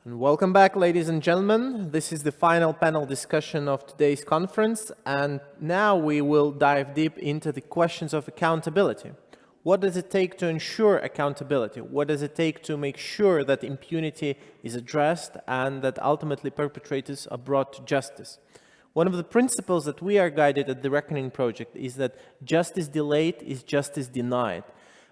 And welcome back, ladies and gentlemen. This is the final panel discussion of today's conference, and now we will dive deep into the questions of accountability. What does it take to ensure accountability? What does it take to make sure that impunity is addressed and that ultimately perpetrators are brought to justice? One of the principles that we are guided at the Reckoning Project is that justice delayed is justice denied.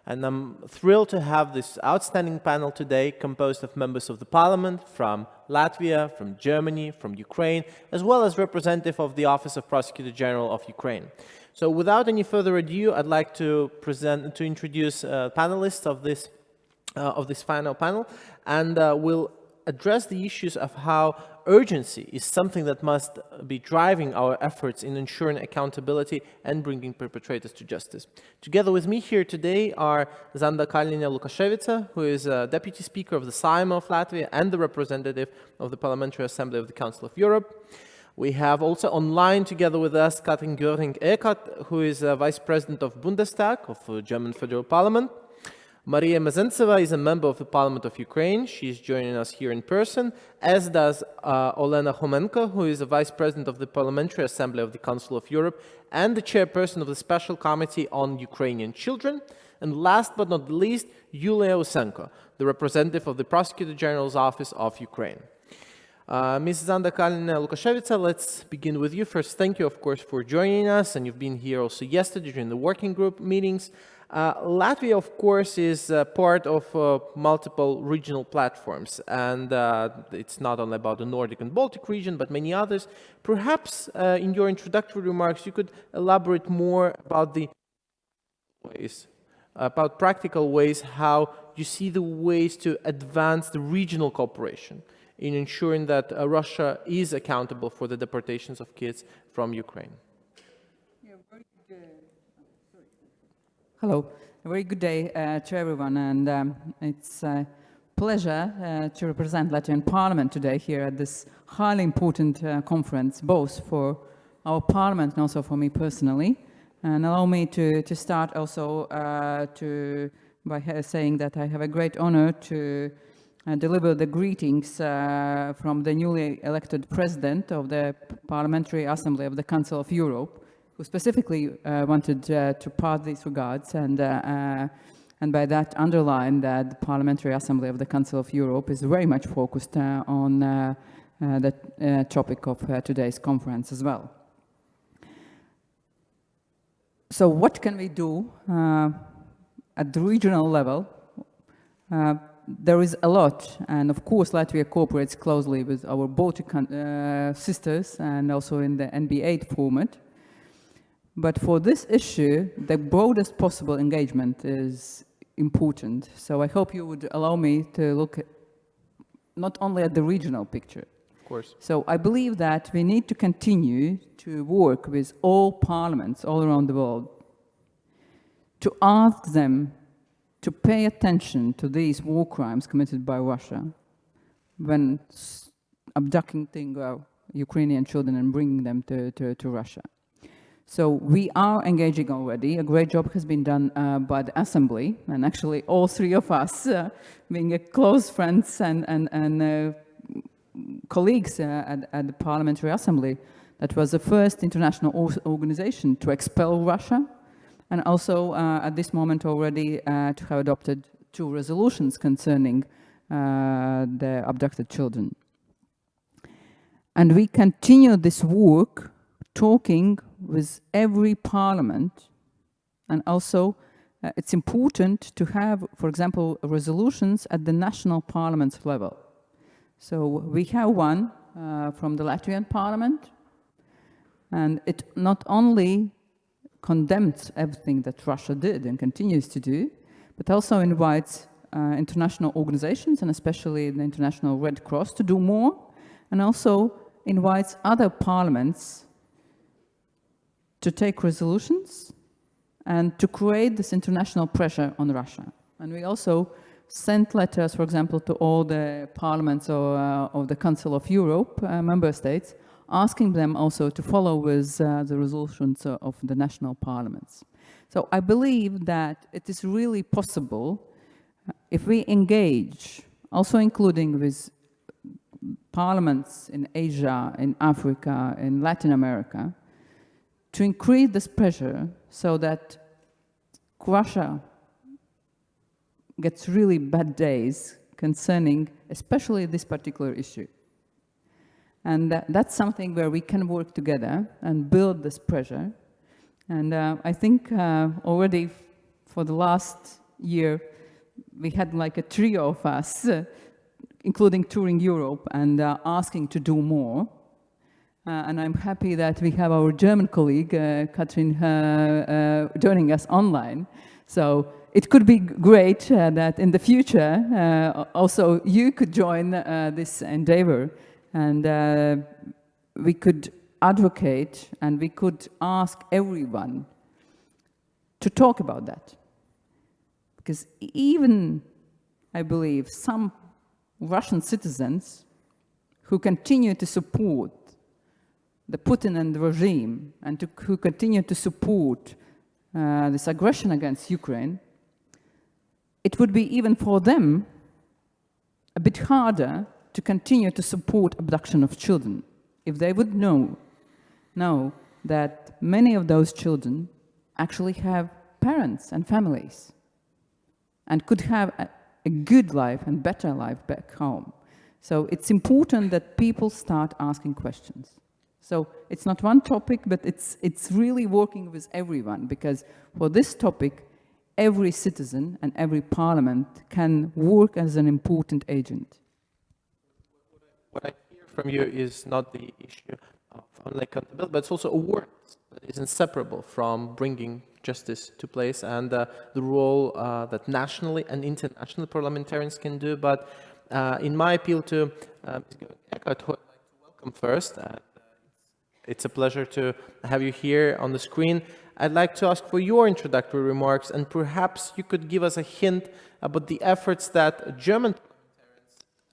And I'm thrilled to have this outstanding panel today composed of members of the parliament from Latvia, from Germany, from Ukraine, as well as representative of the Office of Prosecutor General of Ukraine. So without any further ado, I'd like to introduce panelists of this final panel, and we'll address the issues of how urgency is something that must be driving our efforts in ensuring accountability and bringing perpetrators to justice. Together with me here today are Zanda Kalniņa-Lukaševica, who is a Deputy Speaker of the Sejm of Latvia and the representative of the Parliamentary Assembly of the Council of Europe. We have also online together with us Katrin Göring-Eckardt, who is Vice President of Bundestag, of the German Federal Parliament. Maria Mezentseva is a member of the Parliament of Ukraine. She is joining us here in person, as does Olena Homenko, who is the Vice President of the Parliamentary Assembly of the Council of Europe and the Chairperson of the Special Committee on Ukrainian Children. And last but not least, Yulia Usenko, the representative of the Prosecutor General's Office of Ukraine. Ms. Zanda Kalniņa-Lukaševica, let's begin with you. First, thank you, of course, for joining us, and you've been here also yesterday during the working group meetings. Latvia, of course, is part of multiple regional platforms, and it's not only about the Nordic and Baltic region, but many others. Perhaps in your introductory remarks, you could elaborate more about practical ways, how you see the ways to advance the regional cooperation in ensuring that Russia is accountable for the deportations of kids from Ukraine. Hello, a very good day to everyone, and it's a pleasure to represent Latvian Parliament today here at this highly important conference, both for our Parliament and also for me personally. And allow me to start also by saying that I have a great honor to deliver the greetings from the newly elected President of the Parliamentary Assembly of the Council of Europe, who specifically wanted to pass these regards and by that underline that the Parliamentary Assembly of the Council of Europe is very much focused on the topic of today's conference as well. So what can we do at the regional level? There is a lot, and of course Latvia cooperates closely with our Baltic sisters and also in the NB8 format. But for this issue, the broadest possible engagement is important. So I hope you would allow me to look not only at the regional picture. Of course. So I believe that we need to continue to work with all parliaments all around the world to ask them to pay attention to these war crimes committed by Russia when abducting Ukrainian children and bringing them to Russia. So we are engaging already. A great job has been done by the Assembly, and actually all three of us, being close friends and colleagues at the Parliamentary Assembly, that was the first international organization to expel Russia, and also at this moment already to have adopted 2 resolutions concerning the abducted children. And we continue this work talking with every parliament, and also it's important to have, for example, resolutions at the national parliaments level. So we have one from the Latvian parliament, and it not only condemns everything that Russia did and continues to do, but also invites international organizations, and especially the International Red Cross, to do more, and also invites other parliaments to take resolutions and to create this international pressure on Russia. And we also sent letters, for example, to all the parliaments of the Council of Europe, member states, asking them also to follow with the resolutions of the national parliaments. So I believe that it is really possible if we engage, also including with parliaments in Asia, in Africa, in Latin America, to increase this pressure so that Russia gets really bad days concerning especially this particular issue. And that's something where we can work together and build this pressure. And I think already for the last year, we had like a trio of us, including touring Europe and asking to do more. And I'm happy that we have our German colleague, Katrin, joining us online. So it could be great that in the future, also you could join this endeavor, and we could advocate and we could ask everyone to talk about that. Because even, I believe, some Russian citizens who continue to support the Putin and the regime and who continue to support this aggression against Ukraine, it would be even for them a bit harder to continue to support abduction of children if they would know that many of those children actually have parents and families and could have a good life and better life back home. So it's important that people start asking questions. So it's not one topic, but it's really working with everyone, because for this topic, every citizen and every parliament can work as an important agent. What I hear from you is not the issue of only accountability, but it's also awareness that is inseparable from bringing justice to place, and the role that nationally and international parliamentarians can do. But in my appeal to Ms. Eckert, who I'd like to welcome first, it's a pleasure to have you here on the screen. I'd like to ask for your introductory remarks, and perhaps you could give us a hint about the efforts that German parliamentarians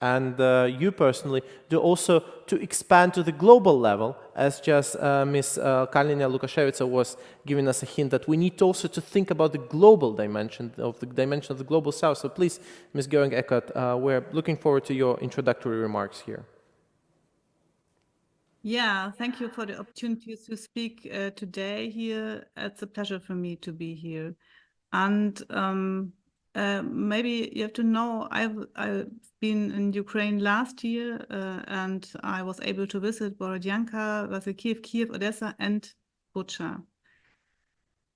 and you personally do also to expand to the global level, as just Ms. Kalina Lukashevitsa was giving us a hint that we need also to think about the global dimension of the global south. So please, Ms. Göring-Eckardt, we're looking forward to your introductory remarks here. Yeah, thank you for the opportunity to speak today here. It's a pleasure for me to be here. And maybe you have to know, I've been in Ukraine last year and I was able to visit Borodyanka, Kiev, Odessa, and Bucha.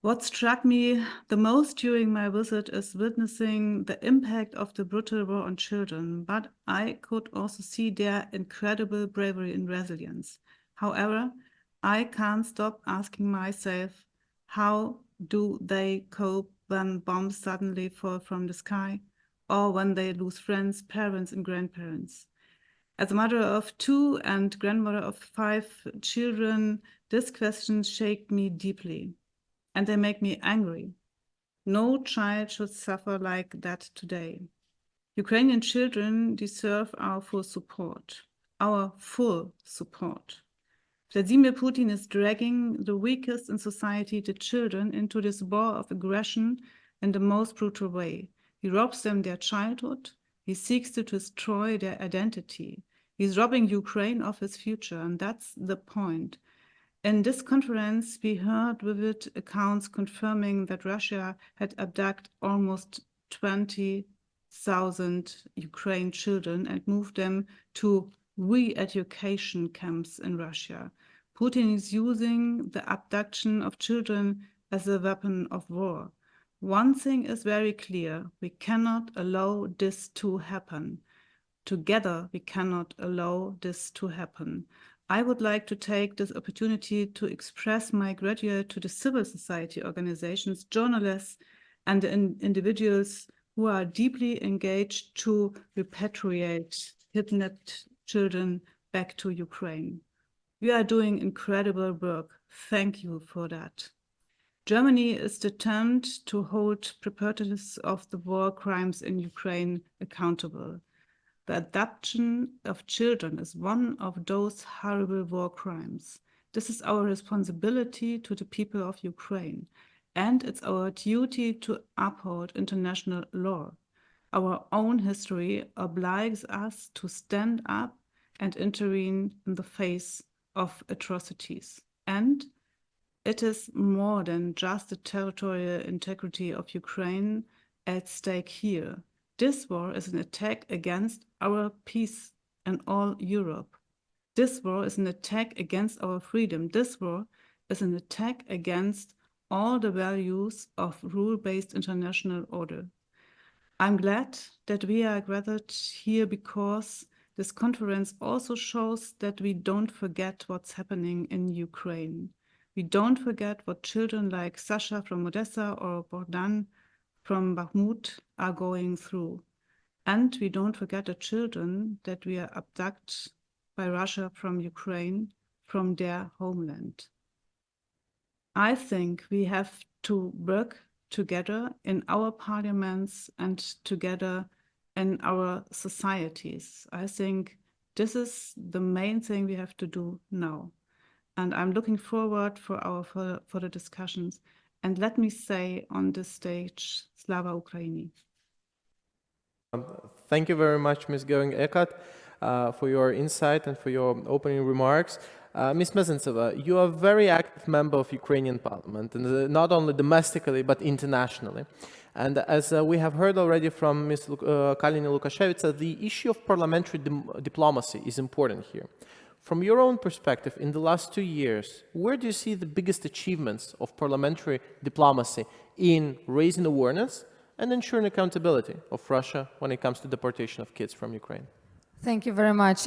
What struck me the most during my visit is witnessing the impact of the brutal war on children, but I could also see their incredible bravery and resilience. However, I can't stop asking myself, how do they cope when bombs suddenly fall from the sky, or when they lose friends, parents, and grandparents? As a mother of 2 and grandmother of 5 children, this question shakes me deeply. And they make me angry. No child should suffer like that today. Ukrainian children deserve our full support, Vladimir Putin is dragging the weakest in society, the children, into this war of aggression in the most brutal way. He robs them their childhood. He seeks to destroy their identity. He's robbing Ukraine of its future, and that's the point. In this conference, we heard vivid accounts confirming that Russia had abducted almost 20,000 Ukrainian children and moved them to re-education camps in Russia. Putin is using the abduction of children as a weapon of war. One thing is very clear: we cannot allow this to happen. Together, we cannot allow this to happen. I would like to take this opportunity to express my gratitude to the civil society organizations, journalists, and individuals who are deeply engaged to repatriate kidnapped children back to Ukraine. You are doing incredible work. Thank you for that. Germany is determined to hold perpetrators of the war crimes in Ukraine accountable. The abduction of children is one of those horrible war crimes. This is our responsibility to the people of Ukraine, and it's our duty to uphold international law. Our own history obliges us to stand up and intervene in the face of atrocities. And it is more than just the territorial integrity of Ukraine at stake here. This war is an attack against our peace and all Europe. This war is an attack against our freedom. This war is an attack against all the values of rule-based international order. I'm glad that we are gathered here because this conference also shows that we don't forget what's happening in Ukraine. We don't forget what children like Sasha from Odessa or Bogdan from Bakhmut are going through. And we don't forget the children that we are abducted by Russia from Ukraine, from their homeland. I think we have to work together in our parliaments and together in our societies. I think this is the main thing we have to do now. And I'm looking forward for our further discussions. And let me say on this stage, Slava Ukraini. Thank you very much, Ms. Göring-Eckardt, for your insight and for your opening remarks. Ms. Mezentseva, you are a very active member of Ukrainian parliament, and not only domestically, but internationally. And as we have heard already from Ms. Kalina Lukashevitsa, the issue of parliamentary diplomacy is important here. From your own perspective, in the last 2 years, where do you see the biggest achievements of parliamentary diplomacy in raising awareness and ensuring accountability of Russia when it comes to deportation of kids from Ukraine? Thank you very much.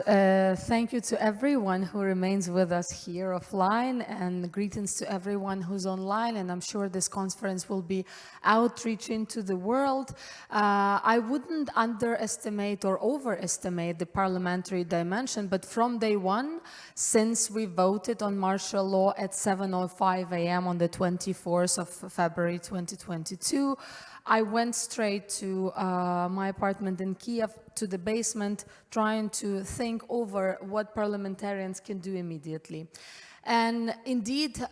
Thank you to everyone who remains with us here offline, and greetings to everyone who's online. And I'm sure this conference will be outreaching to the world. I wouldn't underestimate or overestimate the parliamentary dimension, but from day one, since we voted on martial law at 7:05 a.m. on the 24th of February 2022, I went straight to my apartment in Kiev, to the basement, trying to think over what parliamentarians can do immediately. And indeed,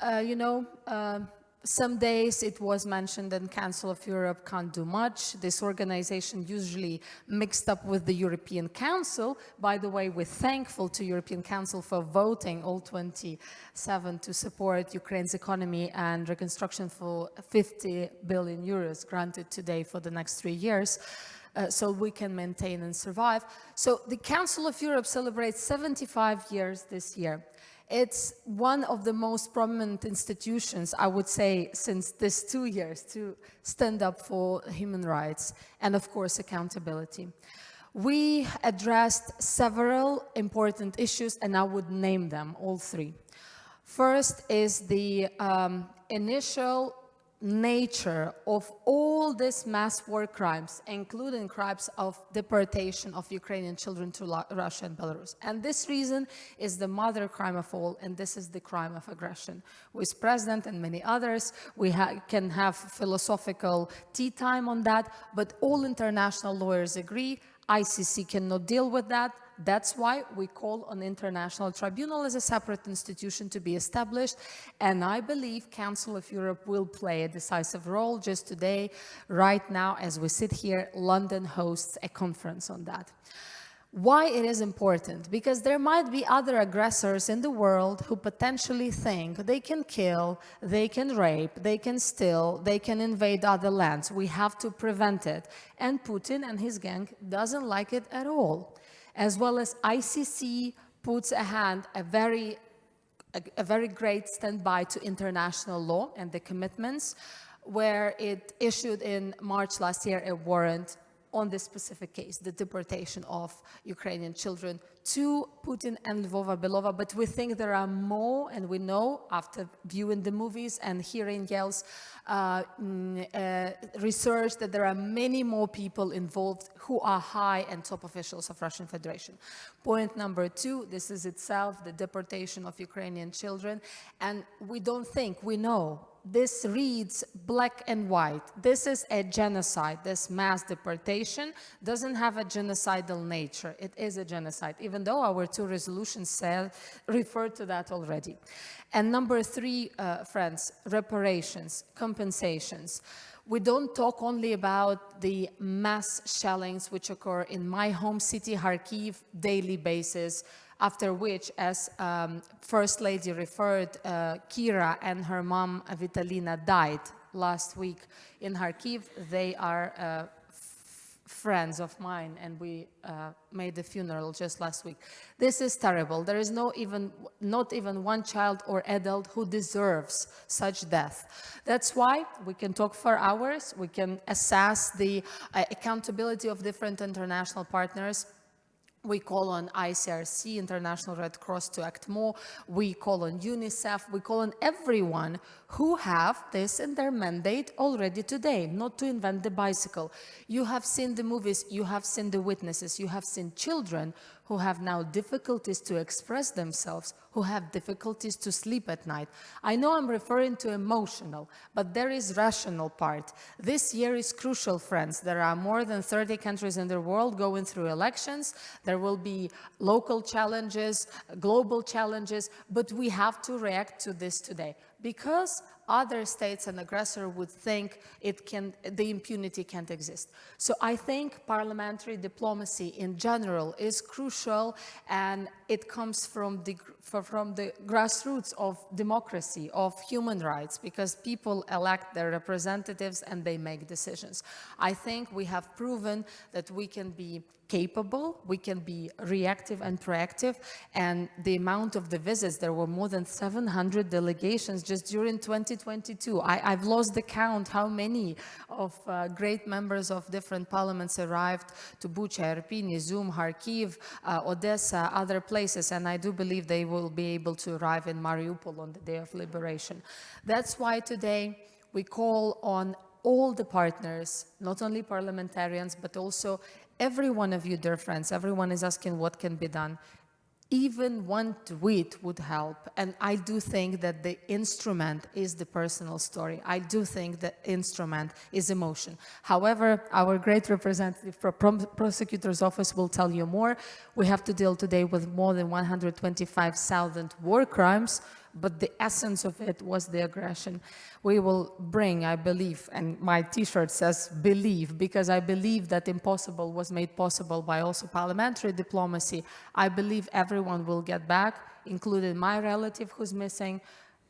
some days it was mentioned that Council of Europe can't do much. This organization usually mixed up with the European Council. By the way, we're thankful to European Council for voting all 27 to support Ukraine's economy and reconstruction for 50 billion euros granted today for the next 3 years. So we can maintain and survive. So the Council of Europe celebrates 75 years this year. It's one of the most prominent institutions, I would say, since this 2 years to stand up for human rights and, of course, accountability. We addressed several important issues, and I would name them, all three. First is the initial nature of all these mass war crimes, including crimes of deportation of Ukrainian children to Russia and Belarus. And this reason is the mother crime of all, and this is the crime of aggression. With President and many others, we can have philosophical tea time on that, but all international lawyers agree ICC cannot deal with that. That's why we call on International Tribunal as a separate institution to be established. And I believe Council of Europe will play a decisive role. Just today, right now, as we sit here, London hosts a conference on that. Why it is important? Because there might be other aggressors in the world who potentially think they can kill, they can rape, they can steal, they can invade other lands. We have to prevent it. And Putin and his gang doesn't like it at all. As well as ICC puts a very great standby to international law and the commitments, where it issued in March last year a warrant on this specific case, the deportation of Ukrainian children to Putin and Lvova Belova. But we think there are more, and we know after viewing the movies and hearing Yale's research that there are many more people involved who are high and top officials of Russian Federation. Point number two, this is itself the deportation of Ukrainian children. And we don't think, we know, this reads black and white. This is a genocide. This mass deportation doesn't have a genocidal nature. It is a genocide, even though our two resolutions refer to that already. And number three, friends, reparations, compensations. We don't talk only about the mass shellings which occur in my home city, Kharkiv, daily basis. After which, as First Lady referred, Kira and her mom, Vitalina, died last week in Kharkiv. They are friends of mine, and we made the funeral just last week. This is terrible. There is not even one child or adult who deserves such death. That's why we can talk for hours. We can assess the accountability of different international partners. We call on ICRC, International Red Cross, to act more. We call on UNICEF. We call on everyone who have this in their mandate already today, not to invent the bicycle. You have seen the movies, you have seen the witnesses, you have seen children who have now difficulties to express themselves, who have difficulties to sleep at night. I know I'm referring to emotional, but there is rational part. This year is crucial, friends. There are more than 30 countries in the world going through elections. There will be local challenges, global challenges, but we have to react to this today, because other states and aggressor would think the impunity can't exist. So I think parliamentary diplomacy in general is crucial, and it comes from the grassroots of democracy, of human rights, because people elect their representatives and they make decisions. I think we have proven that we can be capable, we can be reactive and proactive, and the amount of the visits, there were more than 700 delegations just during 2022. I've lost the count how many of great members of different parliaments arrived to Bucha, Irpin, Izum, Kharkiv, Odessa, other places, and I do believe they will be able to arrive in Mariupol on the day of liberation. That's why today we call on all the partners, not only parliamentarians, but also every one of you, dear friends. Everyone is asking what can be done. Even one tweet would help. And I do think that the instrument is the personal story. I do think the instrument is emotion. However, our great representative from prosecutor's office will tell you more. We have to deal today with more than 125,000 war crimes, but the essence of it was the aggression. We will bring, I believe, and my t-shirt says believe, because I believe that impossible was made possible by also parliamentary diplomacy. I believe everyone will get back, including my relative who's missing,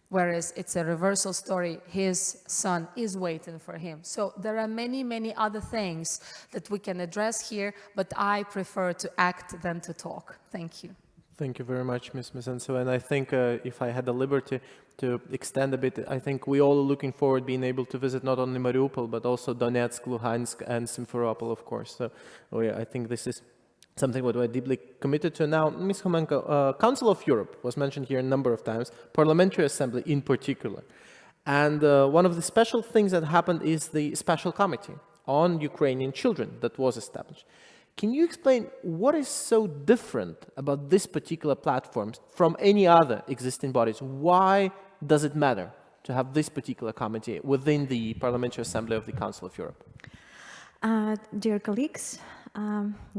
whereas it's a reversal story. His son is waiting for him. So there are many, many other things that we can address here, but I prefer to act than to talk. Thank you. Thank you very much, Ms. Mizentsev. And I think if I had the liberty to extend a bit, I think we all are looking forward being able to visit not only Mariupol, but also Donetsk, Luhansk, and Simferopol, of course. So yeah, I think this is something what we're deeply committed to. Now, Ms. Homenko, Council of Europe was mentioned here a number of times, Parliamentary Assembly in particular. And one of the special things that happened is the Special Committee on Ukrainian Children that was established. Can you explain what is so different about this particular platform from any other existing bodies? Why does it matter to have this particular committee within the Parliamentary Assembly of the Council of Europe? Dear colleagues,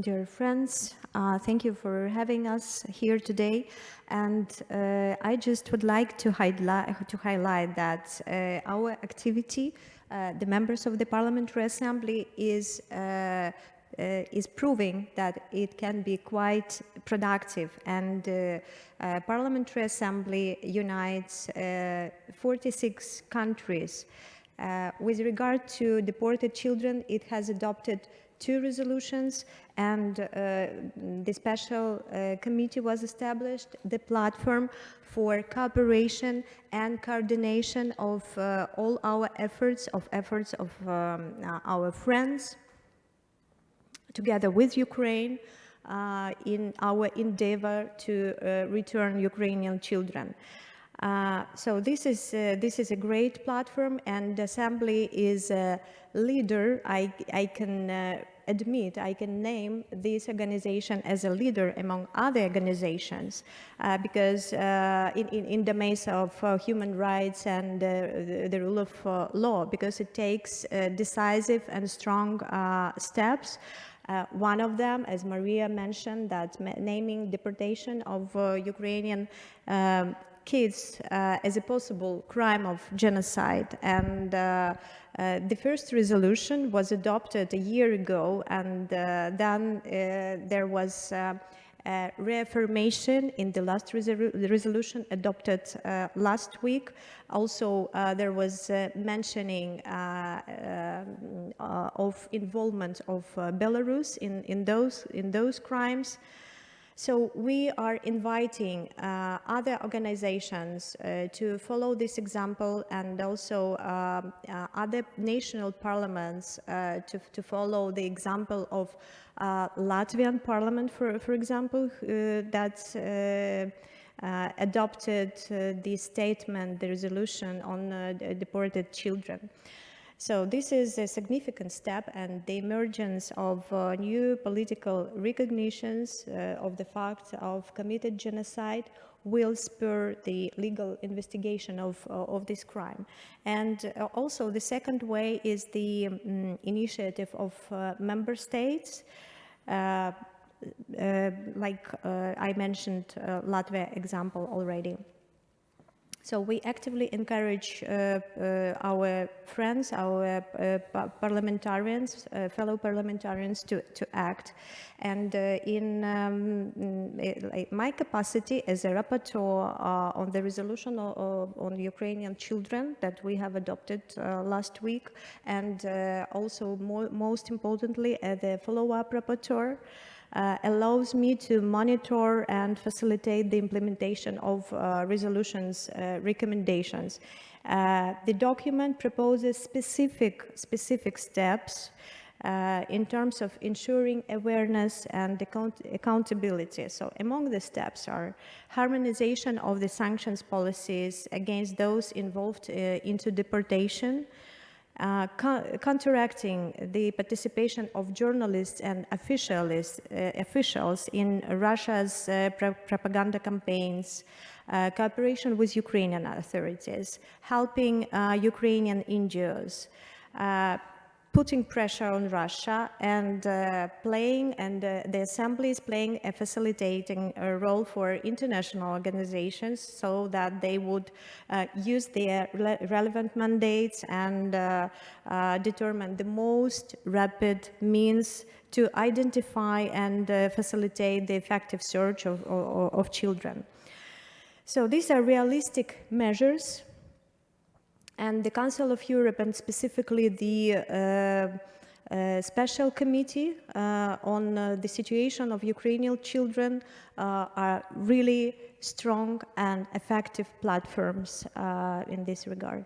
dear friends, thank you for having us here today. And I just would like to highlight that our activity, the members of the Parliamentary Assembly, is proving that it can be quite productive, and Parliamentary Assembly unites 46 countries. With regard to deported children, it has adopted 2 resolutions, and the special committee was established, the platform for cooperation and coordination of all our efforts of our friends, together with Ukraine, in our endeavor to return Ukrainian children. So this is a great platform, and the Assembly is a leader. I can admit, I can name this organization as a leader among other organizations, because in the maze of human rights and the rule of law, because it takes decisive and strong steps. One of them, as Maria mentioned, that naming deportation of Ukrainian kids as a possible crime of genocide. And the first resolution was adopted a year ago, and then there was reaffirmation in the last resolution adopted last week. Also, there was mentioning of involvement of Belarus in those crimes. So we are inviting other organizations to follow this example, and also other national parliaments to follow the example of Latvian parliament, for example, that adopted the statement, the resolution on deported children. So this is a significant step, and the emergence of new political recognitions of the fact of committed genocide will spur the legal investigation of this crime. And also the second way is the initiative of member states. Like I mentioned Latvia example already. So we actively encourage our friends, our parliamentarians, fellow parliamentarians to act. And in my capacity as a rapporteur on the resolution on Ukrainian children that we have adopted last week, and also most importantly, the follow-up rapporteur, allows me to monitor and facilitate the implementation of resolutions recommendations. The document proposes specific steps in terms of ensuring awareness and accountability. So among the steps are harmonization of the sanctions policies against those involved into deportation, counteracting the participation of journalists and officials in Russia's propaganda campaigns, cooperation with Ukrainian authorities, helping Ukrainian NGOs, putting pressure on Russia, and the Assembly is playing a facilitating role for international organizations so that they would use their relevant mandates and determine the most rapid means to identify and facilitate the effective search of children. So these are realistic measures. And the Council of Europe, and specifically the Special Committee on the situation of Ukrainian children, are really strong and effective platforms in this regard.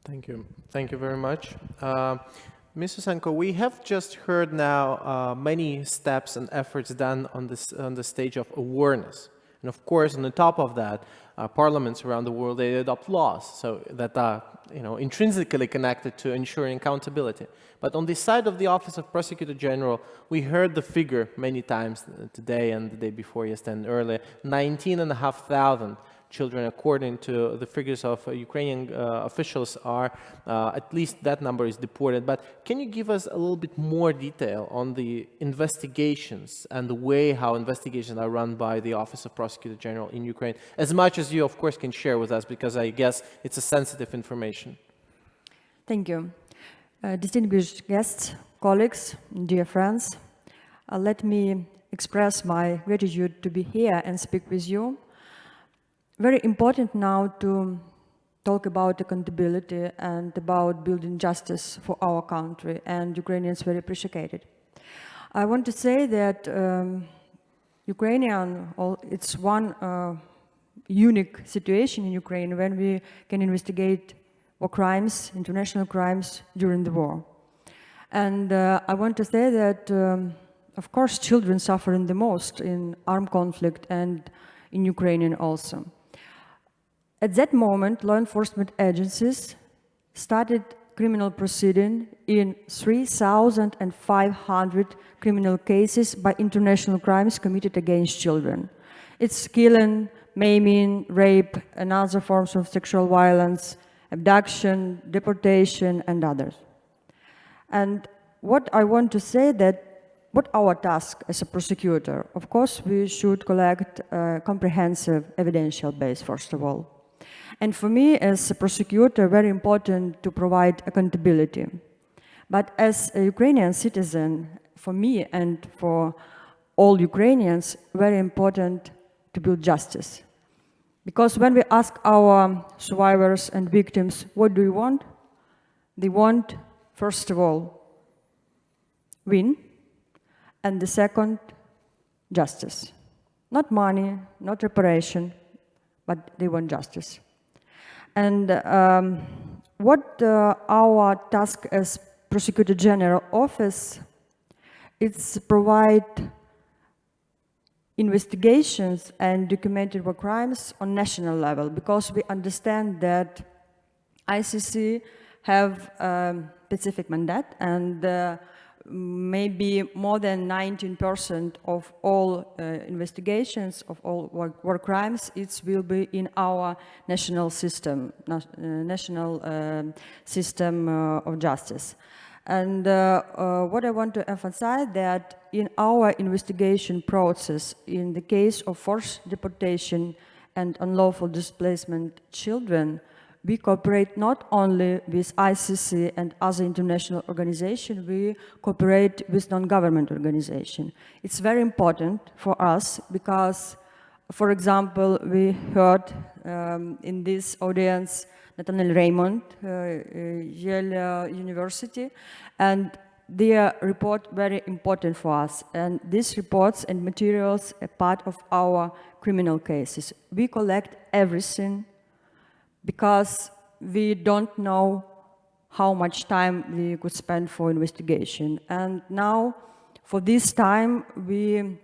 Thank you. Thank you very much. Ms. Susenko, we have just heard now many steps and efforts done on the stage of awareness. And of course, on the top of that, parliaments around the world, they adopt laws so that are intrinsically connected to ensuring accountability. But on the side of the Office of Prosecutor General, we heard the figure many times today and the day before yesterday and earlier, 19,500 children, according to the figures of Ukrainian officials, are, at least that number is deported. But can you give us a little bit more detail on the investigations and the way how investigations are run by the Office of Prosecutor General in Ukraine, as much as you, of course, can share with us, because I guess it's a sensitive information. Thank you. Distinguished guests, colleagues, dear friends, let me express my gratitude to be here and speak with you. Very important now to talk about accountability and about building justice for our country, and Ukrainians very appreciate it. I want to say that it's one unique situation in Ukraine when we can investigate war crimes, international crimes during the war. And I want to say that, of course, children suffering the most in armed conflict and in Ukraine also. At that moment, law enforcement agencies started criminal proceeding in 3,500 criminal cases by international crimes committed against children. It's killing, maiming, rape, and other forms of sexual violence, abduction, deportation, and others. And what I want to say that what our task as a prosecutor, of course, we should collect a comprehensive evidential base, first of all. And for me, as a prosecutor, very important to provide accountability. But as a Ukrainian citizen, for me and for all Ukrainians, very important to build justice. Because when we ask our survivors and victims, what do you want? They want, first of all, win, and the second, justice. Not money, not reparation, but they want justice. And what our task as Prosecutor General Office is provide investigations and documented war crimes on national level, because we understand that ICC have a specific mandate, and maybe more than 19% of all investigations of all war crimes, it will be in our national system, of justice. And what I want to emphasize that in our investigation process, in the case of forced deportation and unlawful displacement children, we cooperate not only with ICC and other international organizations, we cooperate with non-government organizations. It's very important for us because, for example, we heard in this audience Nathaniel Raymond, Yale University, and their report very important for us. And these reports and materials are part of our criminal cases. We collect everything because we don't know how much time we could spend for investigation. And now, for this time, we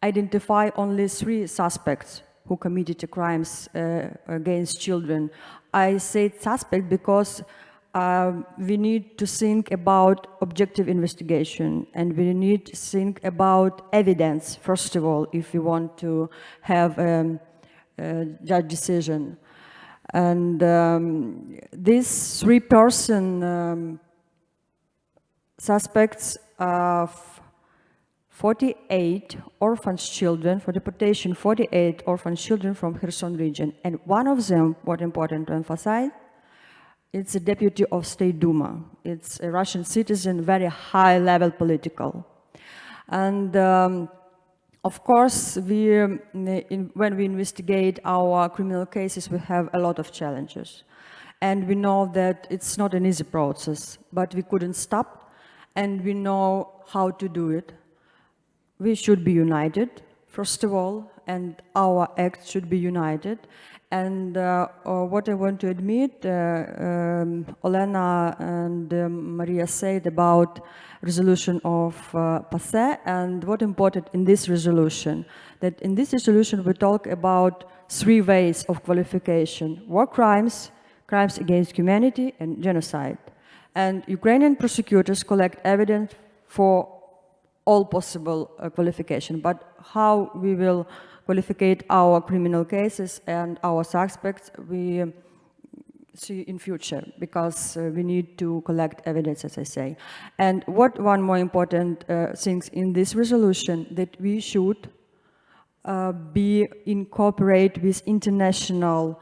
identify only 3 suspects who committed crimes against children. I say suspect because we need to think about objective investigation, and we need to think about evidence, first of all, if we want to have a judge decision. And these 3 suspects of 48 orphan children, for deportation, 48 orphan children from Kherson region. And one of them, what important to emphasize, it's a deputy of State Duma. It's a Russian citizen, very high level political. And of course, when we investigate our criminal cases, we have a lot of challenges. And we know that it's not an easy process, but we couldn't stop, and we know how to do it. We should be united, first of all, and our acts should be united. And what I want to admit, Olena and Maria said about resolution of PASE, and what important in this resolution, that in this resolution we talk about 3 ways of qualification: war crimes, crimes against humanity, and genocide. And Ukrainian prosecutors collect evidence for all possible qualification, but how we will qualificate our criminal cases and our suspects, we see in future, because we need to collect evidence, as I say. And what one more important things in this resolution, that we should be incorporate with international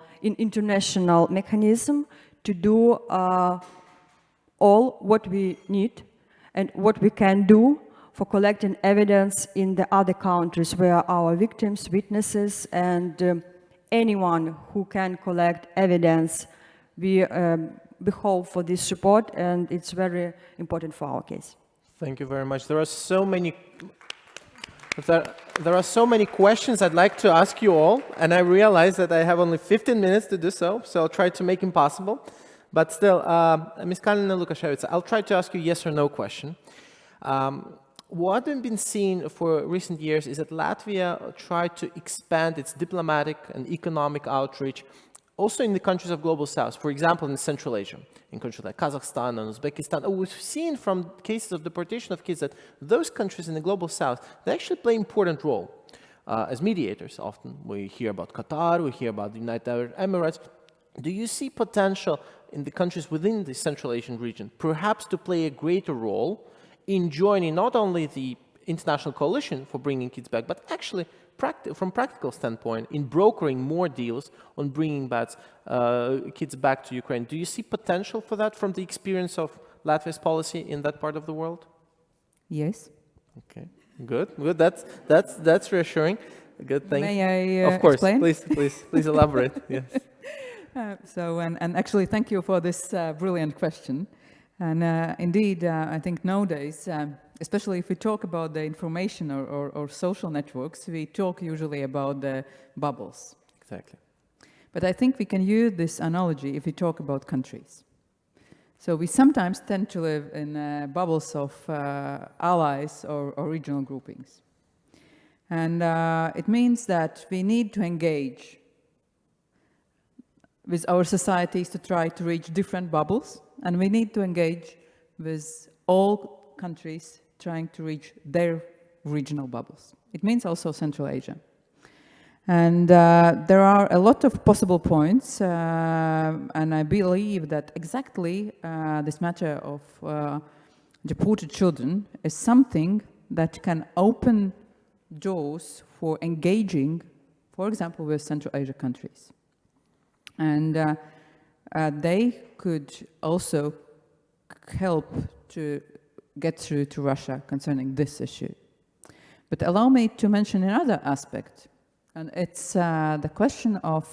mechanism to do all what we need and what we can do for collecting evidence in the other countries where our victims, witnesses, and anyone who can collect evidence, we hope for this support, and it's very important for our case. Thank you very much. There are so many questions I'd like to ask you all, and I realize that I have only 15 minutes to do so, so I'll try to make it possible. But still, Ms. Kalina Lukashevitsa, I'll try to ask you a yes or no question. What we've been seeing for recent years is that Latvia tried to expand its diplomatic and economic outreach also in the countries of Global South, for example, in Central Asia, in countries like Kazakhstan and Uzbekistan. We've seen from cases of deportation of kids that those countries in the Global South, they actually play an important role as mediators. Often we hear about Qatar, we hear about the United Arab Emirates. Do you see potential in the countries within the Central Asian region perhaps to play a greater role in joining not only the international coalition for bringing kids back, but actually from practical standpoint in brokering more deals on bringing back kids back to Ukraine? Do you see potential for that from the experience of Latvia's policy in that part of the world? Yes. Okay. Good, good. That's reassuring. Good, thank you. May I Of course, explain? please elaborate. Yes. And actually, thank you for this brilliant question. And indeed, I think nowadays, especially if we talk about the information or social networks, we talk usually about the bubbles. Exactly. But I think we can use this analogy if we talk about countries. So we sometimes tend to live in bubbles of allies or regional groupings. And it means that we need to engage with our societies to try to reach different bubbles, and we need to engage with all countries trying to reach their regional bubbles. It means also Central Asia. And there are a lot of possible points, and I believe that exactly this matter of deported children is something that can open doors for engaging, for example, with Central Asia countries. And they could also help to get through to Russia concerning this issue. But allow me to mention another aspect, and it's the question of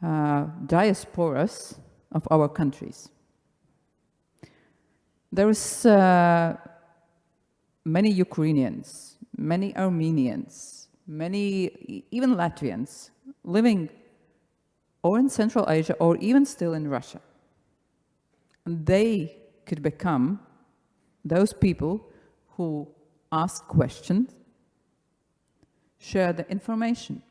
diasporas of our countries. There is many Ukrainians, many Armenians, many even Latvians living or in Central Asia or even still in Russia. And they could become those people who ask questions, share the information.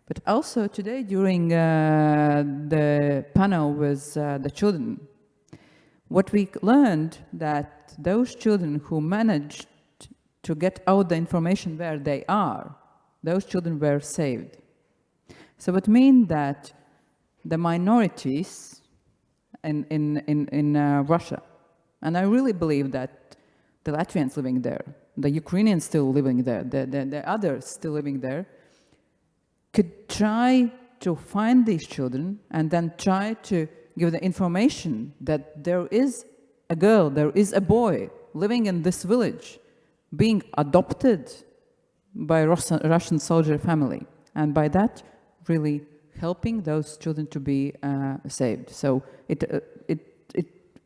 But also today during the panel with the children, what we learned that those children who managed to get out the information where they are, those children were saved. So it means that the minorities in Russia, and I really believe that the Latvians living there, the Ukrainians still living there, the others still living there, could try to find these children and then try to give the information that there is a girl, there is a boy living in this village, being adopted by a Russian soldier family, and by that really helping those children to be saved. So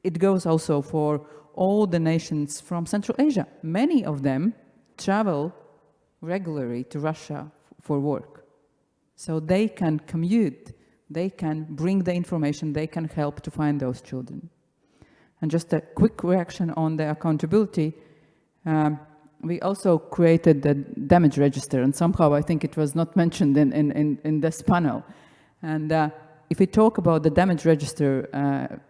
it goes also for all the nations from Central Asia. Many of them travel regularly to Russia for work. So they can commute, they can bring the information, they can help to find those children. And just a quick reaction on the accountability. We also created the damage register, and somehow I think it was not mentioned in this panel. And if we talk about the damage register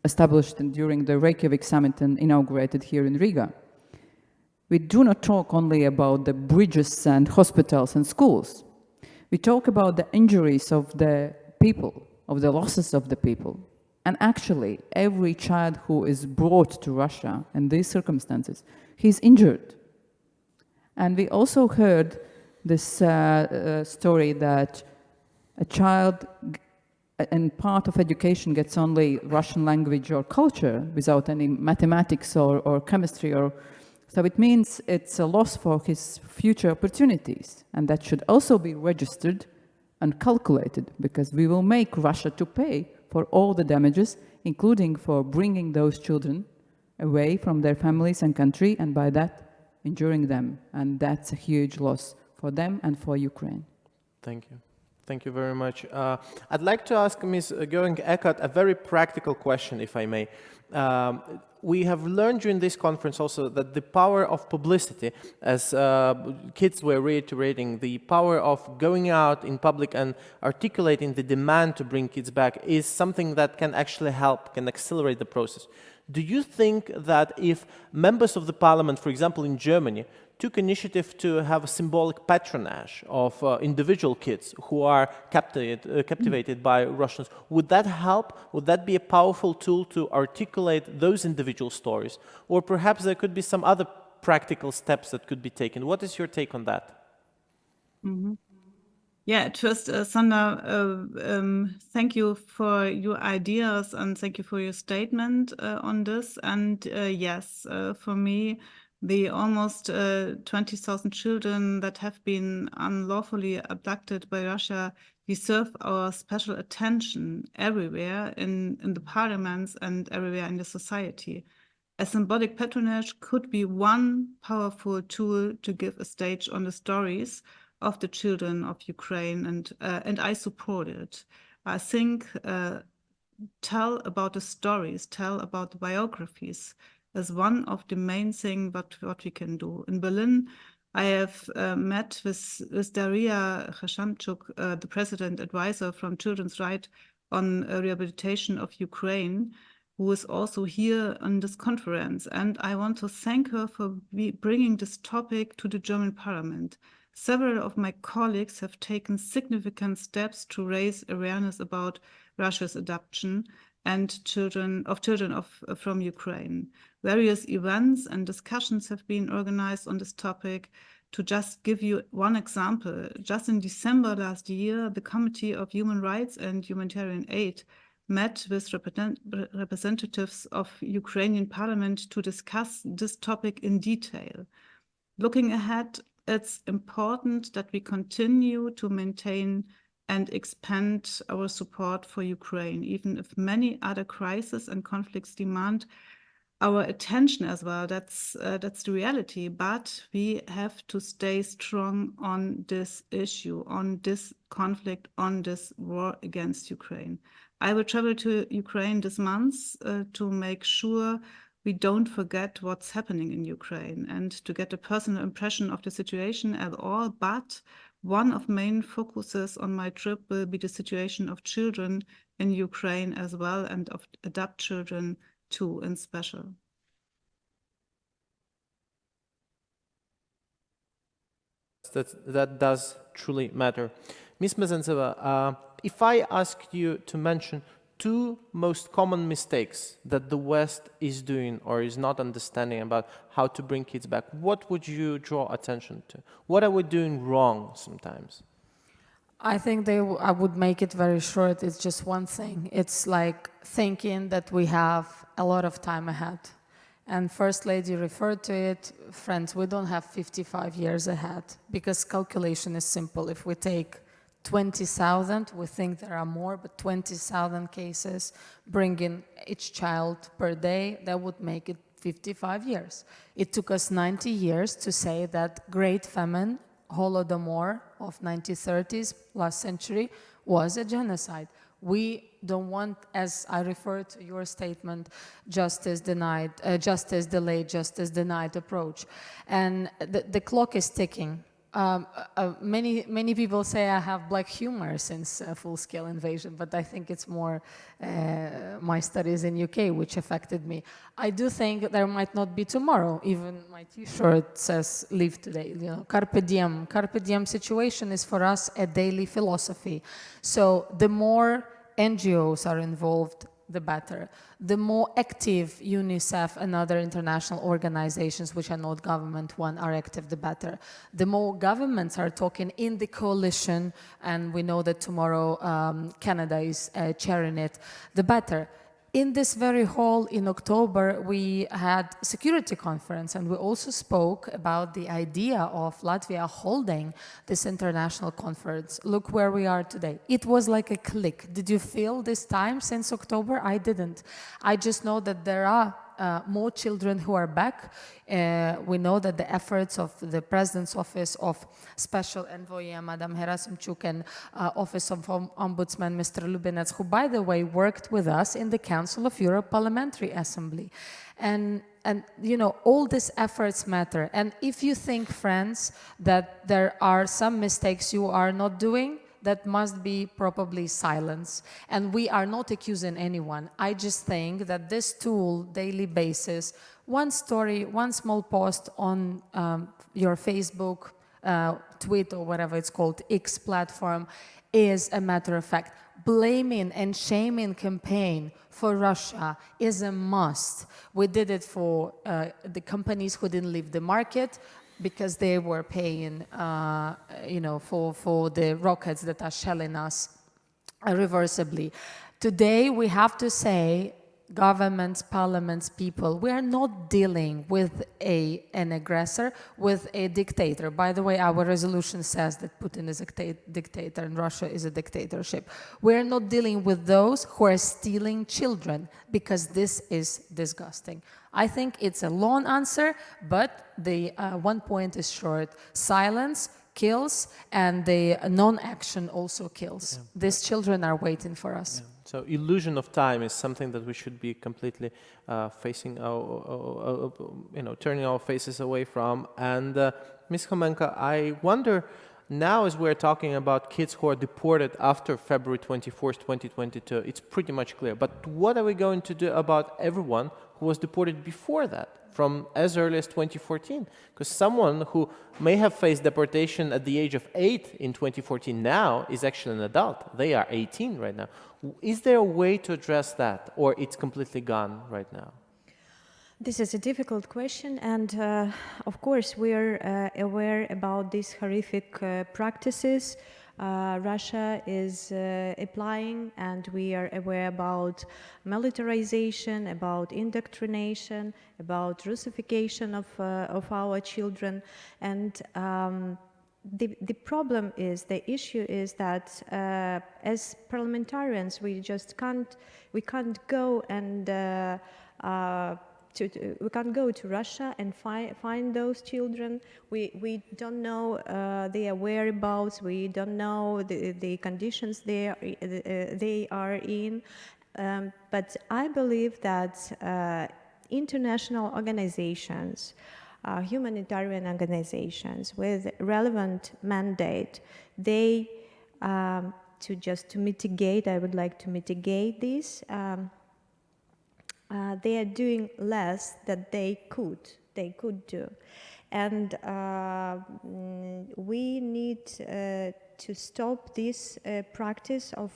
established during the Reykjavik summit and inaugurated here in Riga, we do not talk only about the bridges and hospitals and schools. We talk about the injuries of the people, of the losses of the people. And actually, every child who is brought to Russia in these circumstances, he's injured. And we also heard this story that a child in part of education gets only Russian language or culture without any mathematics or chemistry. So it means it's a loss for his future opportunities. And that should also be registered and calculated, because we will make Russia to pay for all the damages, including for bringing those children away from their families and country, and by that, injuring them. And that's a huge loss for them and for Ukraine. Thank you. Thank you very much. I'd like to ask Ms. Göring-Eckardt a very practical question, if I may. We have learned during this conference also that the power of publicity, as kids were reiterating, the power of going out in public and articulating the demand to bring kids back is something that can actually help, can accelerate the process. Do you think that if members of the parliament, for example in Germany, took initiative to have a symbolic patronage of individual kids who are captivated by Russians, would that help? Would that be a powerful tool to articulate those individual stories? Or perhaps there could be some other practical steps that could be taken. What is your take on that? Mm-hmm. Yeah, at first, Sander, thank you for your ideas and thank you for your statement on this. And yes, for me, The almost 20,000 children that have been unlawfully abducted by Russia deserve our special attention everywhere in the parliaments and everywhere in the society. A symbolic patronage could be one powerful tool to give a stage on the stories of the children of Ukraine, and I support it. I think tell about the stories, tell about the biographies is one of the main things what we can do. In Berlin, I have met with Daria Khashamchuk, the president advisor from Children's Right on Rehabilitation of Ukraine, who is also here on this conference. And I want to thank her for bringing this topic to the German parliament. Several of my colleagues have taken significant steps to raise awareness about Russia's adoption and children from Ukraine. Various events and discussions have been organized on this topic. To just give you one example, just in December last year, the Committee of Human Rights and Humanitarian Aid met with representatives of Ukrainian parliament to discuss this topic in detail. Looking ahead, it's important that we continue to maintain and expand our support for Ukraine, even if many other crises and conflicts demand our attention as well. That's the reality, but we have to stay strong on this issue, on this conflict, on this war against Ukraine. I will travel to Ukraine this month to make sure we don't forget what's happening in Ukraine and to get a personal impression of the situation at all. But one of main focuses on my trip will be the situation of children in Ukraine as well, and of adopted children too, in special. That does truly matter. Ms. Mezentseva, if I asked you to mention two most common mistakes that the West is doing or is not understanding about how to bring kids back, what would you draw attention to? What are we doing wrong sometimes? I think I would make it very short. It's just one thing. It's like thinking that we have a lot of time ahead. And First Lady referred to it. Friends, we don't have 55 years ahead, because calculation is simple. If we take 20,000, we think there are more, but 20,000 cases bringing each child per day, that would make it 55 years. It took us 90 years to say that Great Famine, Holodomor of 1930s, last century, was a genocide. We don't want, as I refer to your statement, justice delayed, justice denied approach. And the clock is ticking. Many people say I have black humor since full-scale invasion, but I think it's more my studies in UK which affected me. I do think there might not be tomorrow. Even my T-shirt says "Live today." You know, carpe diem. Carpe diem situation is for us a daily philosophy. So the more NGOs are involved, the better. The more active UNICEF and other international organizations, which are not government one, are active, the better. The more governments are talking in the coalition, and we know that tomorrow Canada is chairing it, the better. In this very hall in October, we had a security conference, and we also spoke about the idea of Latvia holding this international conference. Look where we are today. It was like a click. Did you feel this time since October? I didn't. I just know that there are more children who are back. We know that the efforts of the President's Office of Special Envoy, Madam Herasimchuk, and Office of Ombudsman, Mr. Lubinets, who, by the way, worked with us in the Council of Europe Parliamentary Assembly. And you know, all these efforts matter. And if you think, friends, that there are some mistakes you are not doing, that must be probably silence. And we are not accusing anyone. I just think that this tool, daily basis, one story, one small post on your Facebook, tweet, or whatever it's called, X platform, is a matter of fact. Blaming and shaming campaign for Russia is a must. We did it for the companies who didn't leave the market, because they were paying, you know, for the rockets that are shelling us irreversibly. Today, we have to say governments, parliaments, people, we are not dealing with an aggressor, with a dictator. By the way, our resolution says that Putin is a dictator and Russia is a dictatorship. We are not dealing with those who are stealing children, because this is disgusting. I think it's a long answer, but the one point is short. Silence kills, and the non-action also kills. These children are waiting for us. So illusion of time is something that we should be completely facing, turning our faces away from. And Ms. Homenka, I wonder, now as we're talking about kids who are deported after February 24th, 2022, it's pretty much clear. But what are we going to do about everyone who was deported before that, from as early as 2014? Because someone who may have faced deportation at the age of 8 in 2014 now is actually an adult. They are 18 right now. Is there a way to address that, or it's completely gone right now? This is a difficult question, and of course we're aware about these horrific practices Russia is applying, and we are aware about militarization, about indoctrination, about Russification of our children. And the problem is, the issue is that as parliamentarians, we can't go and we can't go to Russia and find those children. We don't know their whereabouts. We don't know the conditions they are in. But I believe that international organizations, humanitarian organizations with relevant mandate, they to mitigate. I would like to mitigate this. They are doing less than they could do, and we need to stop this practice of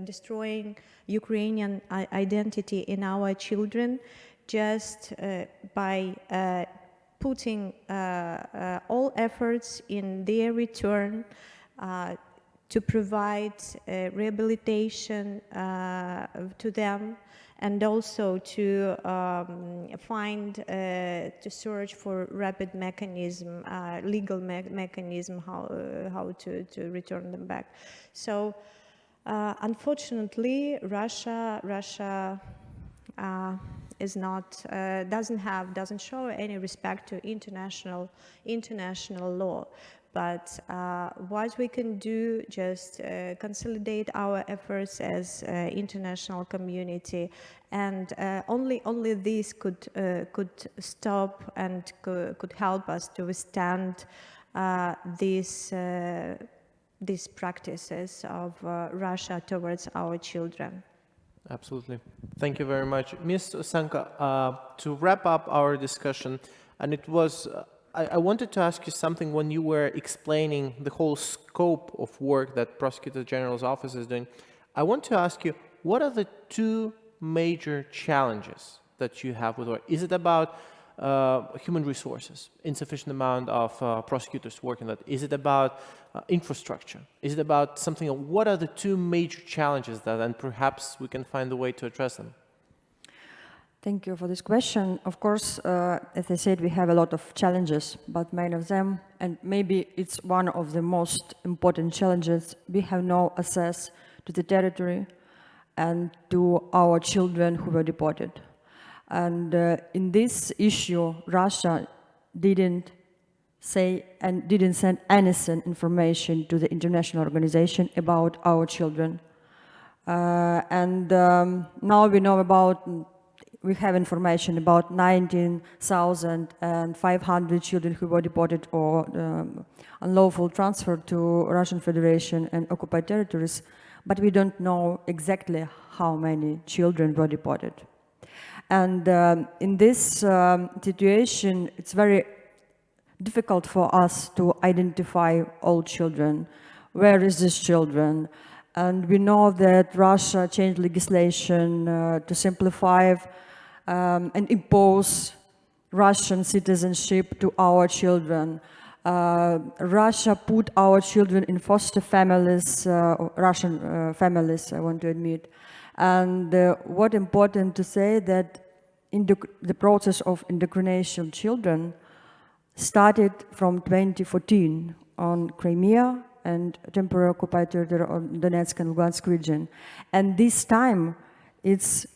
destroying Ukrainian identity in our children just by putting all efforts in their return to provide rehabilitation to them, and also to to search for rapid mechanism, legal mechanism, how to return them back. So unfortunately, Russia is not doesn't show any respect to international law. But what we can do, just consolidate our efforts as international community, and only this could stop and could help us to withstand these practices of Russia towards our children. Absolutely. Thank you very much. Ms. Osenka, to wrap up our discussion, and it was, I wanted to ask you something when you were explaining the whole scope of work that Prosecutor General's office is doing. I want to ask you, what are the two major challenges that you have with work? Is it about human resources, insufficient amount of prosecutors working on that? Is it about infrastructure? Is it about something else? What are the two major challenges that, and perhaps we can find a way to address them? Thank you for this question. Of course, as I said, we have a lot of challenges, but many of them, and maybe it's one of the most important challenges, we have no access to the territory and to our children who were deported. And in this issue, Russia didn't say and didn't send any information to the international organization about our children. Now we know we have information about 19,500 children who were deported or unlawful transferred to Russian Federation and occupied territories, but we don't know exactly how many children were deported. And in this situation, it's very difficult for us to identify all children. Where is these children? And we know that Russia changed legislation to simplify and impose Russian citizenship to our children. Russia put our children in foster families, Russian families, I want to admit. And what important to say that the process of indoctrination of children started from 2014 on Crimea and temporary occupied territory on Donetsk and Lugansk region. And this time, it's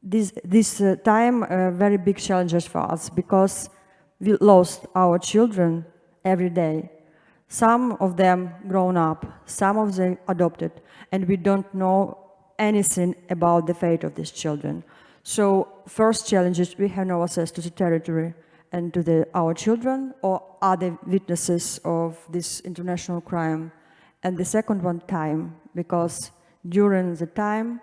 this time very big challenges for us because we lost our children every day. Some of them grown up, some of them adopted, and we don't know anything about the fate of these children. So first challenge is we have no access to the territory and to our children or other witnesses of this international crime. And the second one, time, because during the time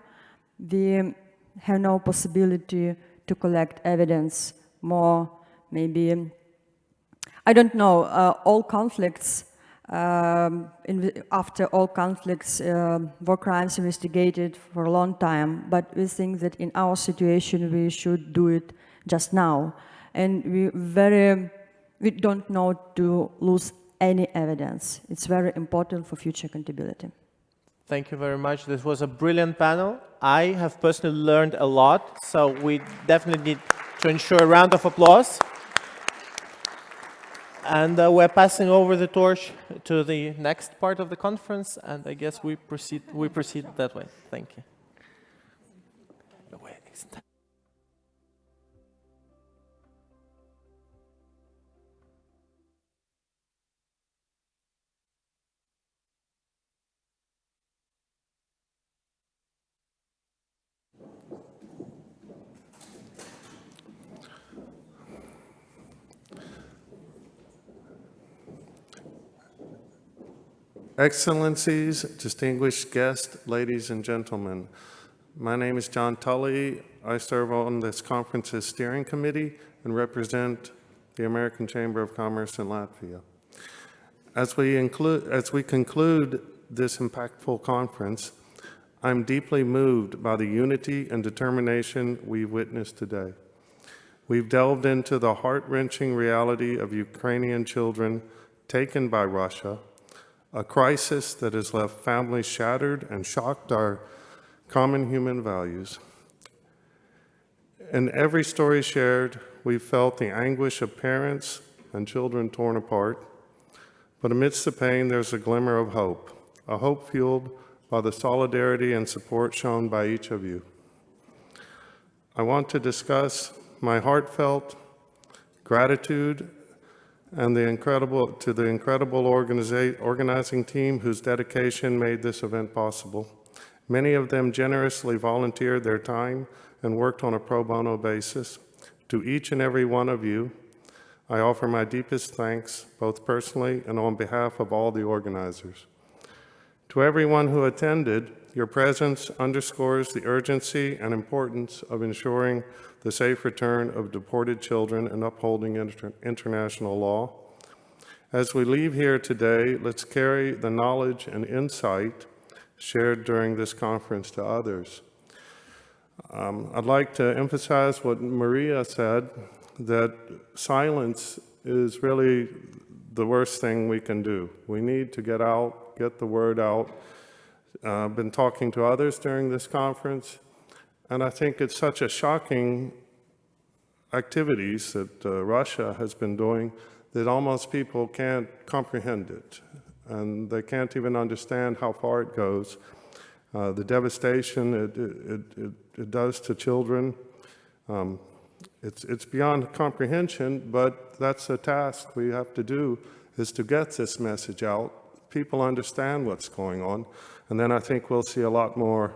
we have no possibility to collect evidence more, maybe, I don't know, all conflicts, after all conflicts, war crimes investigated for a long time, but we think that in our situation we should do it just now. And we don't know to lose any evidence. It's very important for future accountability. Thank you very much. This was a brilliant panel. I have personally learned a lot, so we definitely need to ensure a round of applause. And we're passing over the torch to the next part of the conference, and I guess we proceed that way. Thank you. Excellencies, distinguished guests, ladies and gentlemen, my name is John Tully. I serve on this conference's steering committee and represent the American Chamber of Commerce in Latvia. As we conclude this impactful conference, I'm deeply moved by the unity and determination we've witnessed today. We've delved into the heart-wrenching reality of Ukrainian children taken by Russia, a crisis that has left families shattered and shocked our common human values. In every story shared, we felt the anguish of parents and children torn apart. But amidst the pain, there's a glimmer of hope, a hope fueled by the solidarity and support shown by each of you. I want to discuss my heartfelt gratitude and the incredible organizing team whose dedication made this event possible. Many of them generously volunteered their time and worked on a pro bono basis. To each and every one of you, I offer my deepest thanks, both personally and on behalf of all the organizers. To everyone who attended, your presence underscores the urgency and importance of ensuring the safe return of deported children and upholding international law. As we leave here today, let's carry the knowledge and insight shared during this conference to others. I'd like to emphasize what Maria said, that silence is really the worst thing we can do. We need to get the word out. I've been talking to others during this conference, and I think it's such a shocking activities that Russia has been doing that almost people can't comprehend it, and they can't even understand how far it goes. The devastation it does to children, it's beyond comprehension, but that's a task we have to do, is to get this message out. People understand what's going on, and then I think we'll see a lot more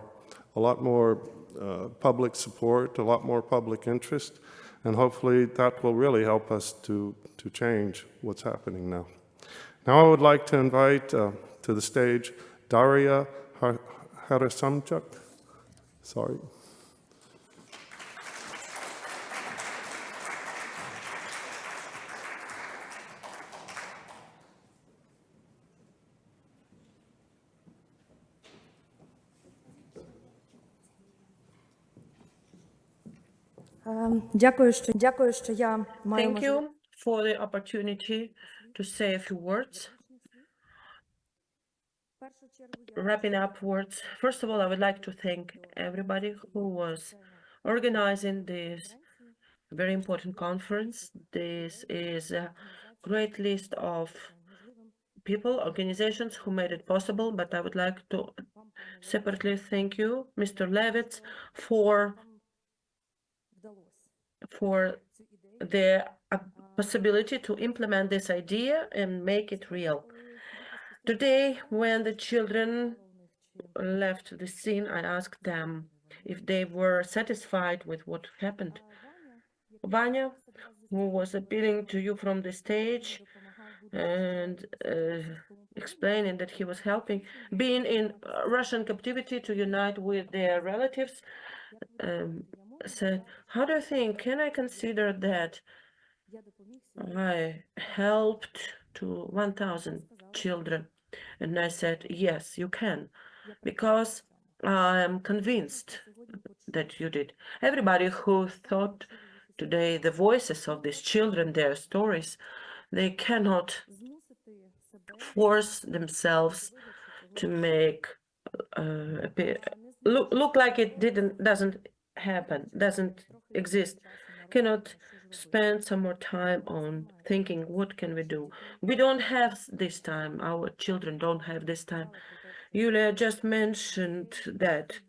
public support, a lot more public interest, and hopefully that will really help us to change what's happening now. Now I would like to invite to the stage Daria Harasamchuk. Sorry. Дякую, що я маю Thank you for the opportunity to say a few words. wrapping upwards, first of all, I would like to thank everybody who was organizing this very important conference. This is a great list of people, organizations who made it possible, but I would like to separately thank you, Mr. Levitz, for the possibility to implement this idea and make it real. Today, when the children left the scene, I asked them if they were satisfied with what happened. Vanya, who was appealing to you from the stage and explaining that he was helping, being in Russian captivity to unite with their relatives, said, how do you think, can I consider that I helped to 1,000 children? And I said, yes, you can, because I'm convinced that you did. Everybody who thought today the voices of these children, their stories, they cannot force themselves to make look like it doesn't happen, doesn't exist, cannot spend some more time on thinking, what can we do? We don't have this time. Our children don't have this time. Yulia just mentioned that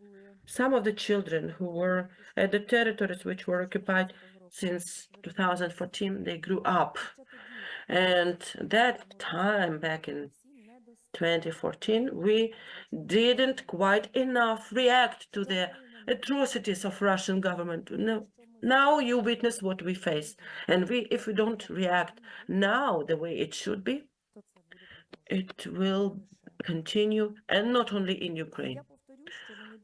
some of the children who were at the territories which were occupied since 2014, they grew up. And that time back in 2014, we didn't quite enough react to the atrocities of Russian government. No, now you witness what we face. And if we don't react now the way it should be, it will continue, and not only in Ukraine.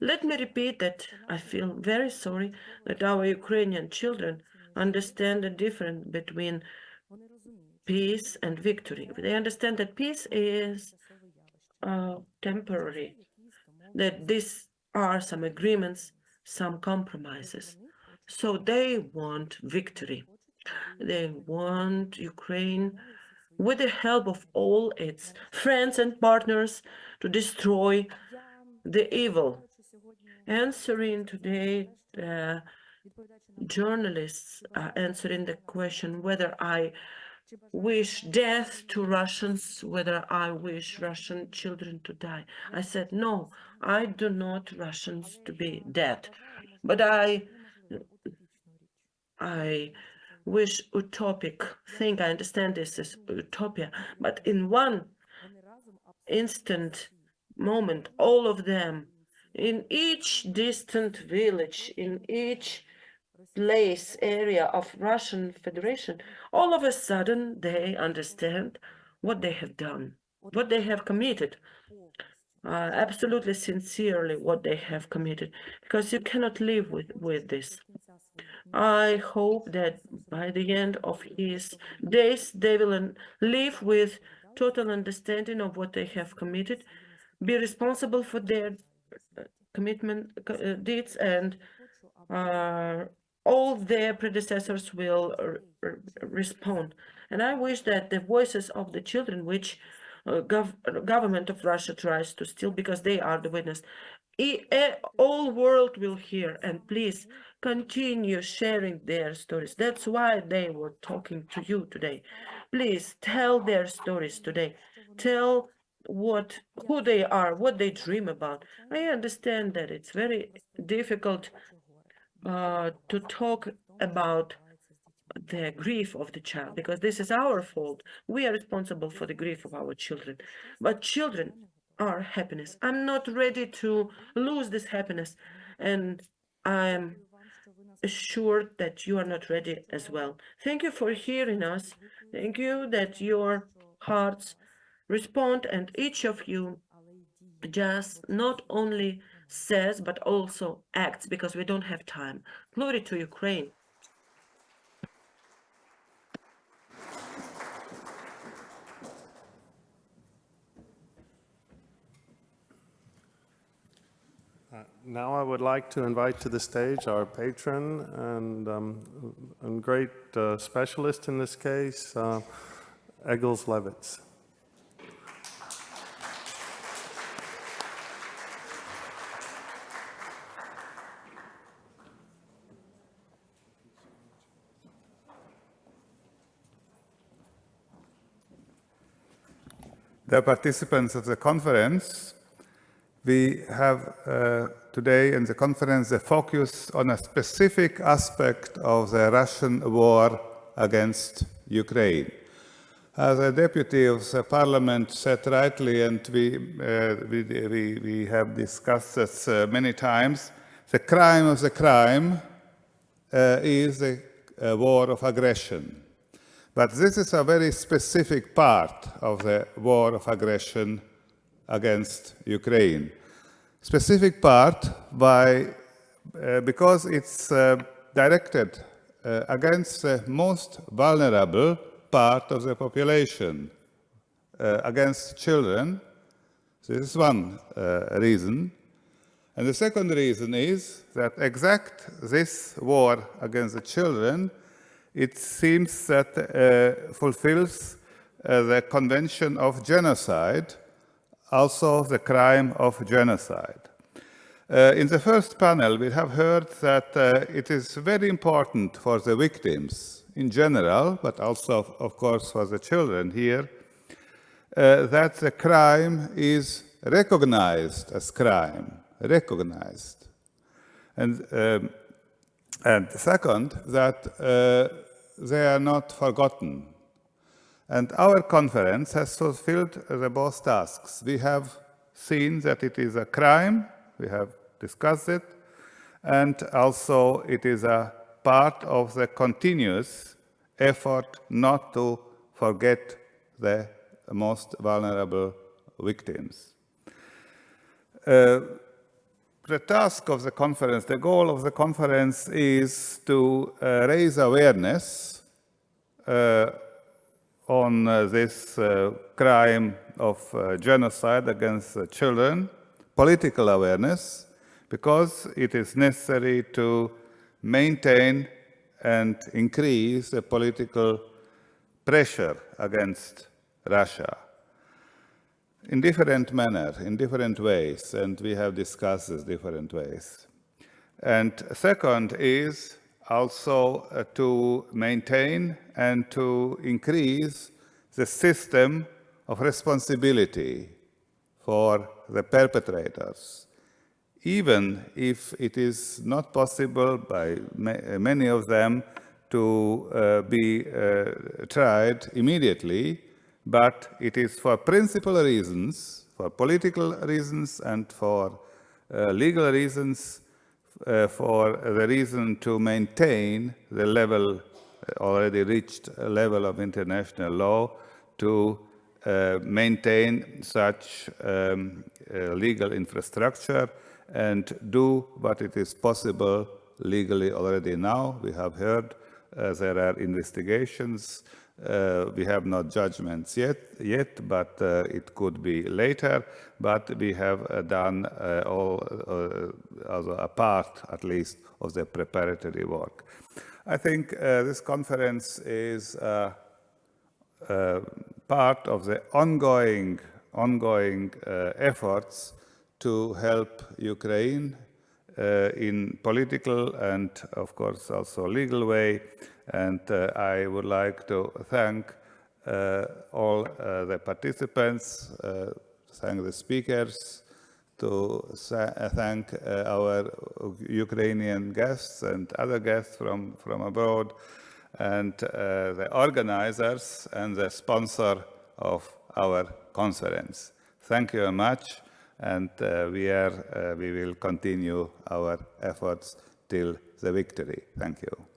Let me repeat that I feel very sorry that our Ukrainian children understand the difference between peace and victory. They understand that peace is temporary, that these are some agreements, some compromises. So they want victory. They want Ukraine, with the help of all its friends and partners, to destroy the evil. Answering today, journalists are answering the question whether I wish death to Russians, whether I wish Russian children to die. I said, no, I do not Russians to be dead, but I wish utopic thing. I understand this is utopia, but in one instant moment, all of them, in each distant village, in each place, area of Russian Federation, all of a sudden they understand what they have done, what they have committed, absolutely sincerely what they have committed, because you cannot live with this. I hope that by the end of his days, they will live with total understanding of what they have committed, be responsible for their commitment deeds, and all their predecessors will respond. And I wish that the voices of the children, which government of Russia tries to steal, because they are the witness, all world will hear. And please continue sharing their stories. That's why they were talking to you today. Please tell their stories today. Tell who they are, what they dream about. I understand that it's very difficult to talk about the grief of the child, because this is our fault. We are responsible for the grief of our children. But children are happiness. I'm not ready to lose this happiness, and I'm assured that you are not ready as well. Thank you for hearing us. Thank you that your hearts respond, and each of you just not only says but also acts, because we don't have time. Glory to Ukraine. Now I would like to invite to the stage our patron and great specialist in this case, Egils Levitz. the participants of the conference, we have today in the conference the focus on a specific aspect of the Russian war against Ukraine. As a deputy of the parliament said rightly, and we have discussed this many times, the crime of the crime is the war of aggression. But this is a very specific part of the war of aggression against Ukraine. Specific part because it's directed against the most vulnerable part of the population, against children. This is one reason. And the second reason is that exact this war against the children, it seems that fulfills the Convention of Genocide, also the crime of genocide. In the first panel, we have heard that it is very important for the victims in general, but also, of course, for the children here, that the crime is recognized as crime, recognized. And second, that they are not forgotten. And our conference has fulfilled the both tasks. We have seen that it is a crime, we have discussed it, and also it is a part of the continuous effort not to forget the most vulnerable victims. The task of the conference, the goal of the conference is to raise awareness on this crime of genocide against children, political awareness, because it is necessary to maintain and increase the political pressure against Russia in different manner, in different ways, and we have discussed these different ways. And second is also to maintain and to increase the system of responsibility for the perpetrators, even if it is not possible by many of them to be tried immediately, but it is for principal reasons, for political reasons and for legal reasons, for the reason to maintain the level, already reached level of international law, to maintain such legal infrastructure and do what it is possible legally already now. We have heard there are investigations. We have not judgments yet, but it could be later. But we have done a part, at least, of the preparatory work. I think this conference is part of the ongoing efforts to help Ukraine in political and, of course, also legal way. And I would like to thank all the participants, thank the speakers, to thank our Ukrainian guests and other guests from abroad, and the organizers and the sponsor of our conference. Thank you very much, and we will continue our efforts till the victory. Thank you.